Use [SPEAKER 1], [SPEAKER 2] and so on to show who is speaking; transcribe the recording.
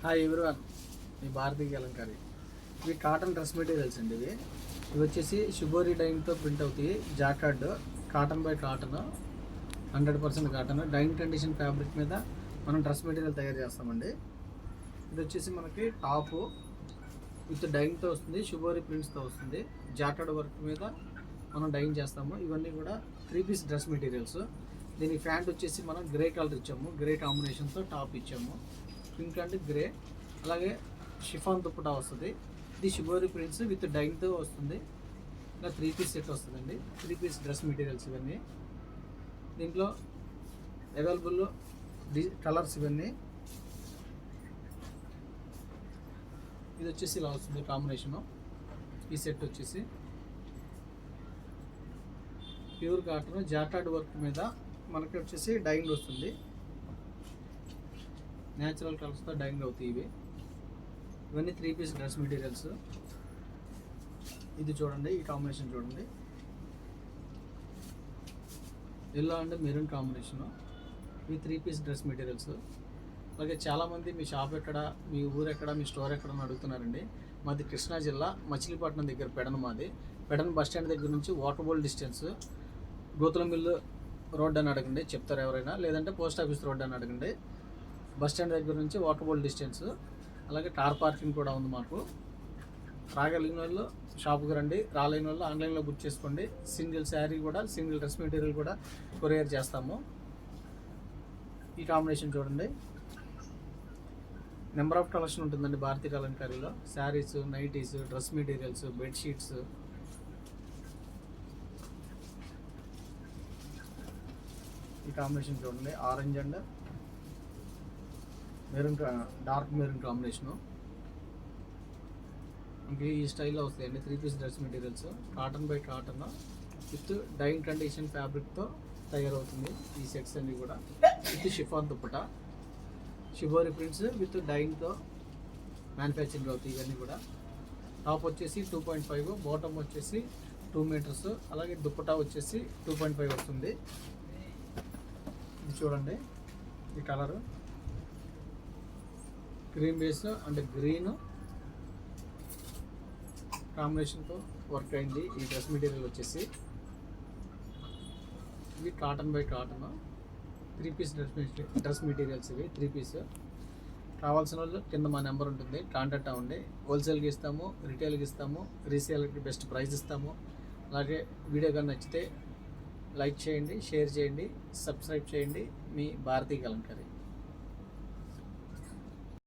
[SPEAKER 1] Hi everyone, మీ భారతీయ కలంకారీ. ఇవి cotton dress materials అండి. ఇవి వచ్చేసి షుబోరి డైన్తో ప్రింట్ అవుతాయి. Jacquard cotton by cotton, 100% cotton డైన్ కండిషన్ ఫ్యాబ్రిక్ మీద మనం డ్రెస్ మెటీరియల్ తయారు చేస్తామండి. ఇది వచ్చేసి మనకి టాపు విత్ డైన్తో వస్తుంది, షుబోరి ప్రింట్స్తో వస్తుంది. జాకార్డ్ వర్క్ మీద మనం డైన్ చేస్తాము. ఇవన్నీ కూడా 3 పీస్ డ్రెస్ మెటీరియల్స్. దీని ప్యాంట్ వచ్చేసి మనం గ్రే కలర్ ఇచ్చాము, గ్రే కాంబినేషన్తో టాప్ ఇచ్చాము. పింక్ అండ్ గ్రే, అలాగే షిఫాన్ దుప్పటా వస్తుంది. ఇది షిబోరి ప్రింట్స్ విత్ డైన్తో వస్తుంది. ఇలా 3 పీస్ సెట్ వస్తుందండి. 3 పీస్ డ్రెస్ మెటీరియల్స్ ఇవన్నీ. దీంట్లో అవైలబుల్ కలర్స్ ఇవన్నీ. ఇది వచ్చేసి ఇలా వస్తుంది కాంబినేషను. ఈ సెట్ వచ్చేసి ప్యూర్ కాటన్ జాకార్డ్ వర్క్ మీద మనకి వచ్చేసి డైయింగ్ వస్తుంది. న్యాచురల్ కలర్స్తో డైయింగ్ అవుతాయి ఇవన్నీ 3 పీస్ డ్రెస్ మెటీరియల్స్. ఇది చూడండి, ఈ కాంబినేషన్ చూడండి, ఎల్లో అండ్ మెరూన్ కాంబినేషను. ఇవి 3 పీస్ డ్రెస్ మెటీరియల్స్. అలాగే చాలామంది మీ షాప్ ఎక్కడ, మీ ఊరు ఎక్కడ, మీ స్టోర్ ఎక్కడ అని అడుగుతున్నారండి. మాది కృష్ణా జిల్లా మచిలీపట్నం దగ్గర పెడన. మాది పెడన బస్ స్టాండ్ దగ్గర నుంచి వాటర్బోల్ డిస్టెన్స్. గోతుల మిల్లు రోడ్ అని అడగండి, చెప్తారు ఎవరైనా. లేదంటే పోస్ట్ ఆఫీస్ రోడ్ అని అడగండి. బస్ స్టాండ్ దగ్గర నుంచి వాటర్బోల్ డిస్టెన్స్. అలాగే కార్ పార్కింగ్ కూడా ఉంది మాకు. రాగలిగిన వాళ్ళు షాప్కి రండి, రాలేని వాళ్ళు ఆన్లైన్లో బుక్ చేసుకోండి. సింగిల్ శారీ కూడా, సింగిల్ డ్రెస్ మెటీరియల్ కూడా కొరియర్ చేస్తాము. ఈ కాంబినేషన్ చూడండి. నెంబర్ ఆఫ్ కలెక్షన్ ఉంటుందండి భారతీయ కలంకారీలో. Saris, nighties, dress materials, bedsheets. ఈ కాంబినేషన్ చూడండి, orange and maroon, dark maroon combination. ఇంక ఈ స్టైల్లో వస్తాయండి 3 piece dress materials. Cotton by cotton with డైన్ కండిషన్ ఫ్యాబ్రిక్తో తయారవుతుంది ఈ సెట్స్ అన్నీ కూడా. With chiffon dupatta, shibori prints with డైన్తో మ్యానుఫ్యాక్చరింగ్ అవుతాయి ఇవన్నీ కూడా. టాప్ వచ్చేసి 2.5, బాటమ్ వచ్చేసి 2 మీటర్స్, అలాగే దుప్పటా వచ్చేసి 2.5 వస్తుంది. ఇది చూడండి, ఈ colour cream base and green కాంబినేషన్తో వర్క్ అయింది ఈ డ్రెస్ మెటీరియల్ వచ్చేసి. ఇవి cotton by cotton 3 piece dress materials. ఇవి 3 పీస్. కావాల్సిన వాళ్ళు కింద మా నెంబర్ ఉంటుంది, కాంటాక్ట్ అవ్వండి. హోల్సేల్కి ఇస్తాము, రిటైల్కి ఇస్తాము, రీసేల్కి బెస్ట్ ప్రైస్ ఇస్తాము. అలాగే వీడియో కానీ నచ్చితే లైక్ చేయండి, షేర్ చేయండి, సబ్స్క్రైబ్ చేయండి. మీ భారతీయ కలంకారీ.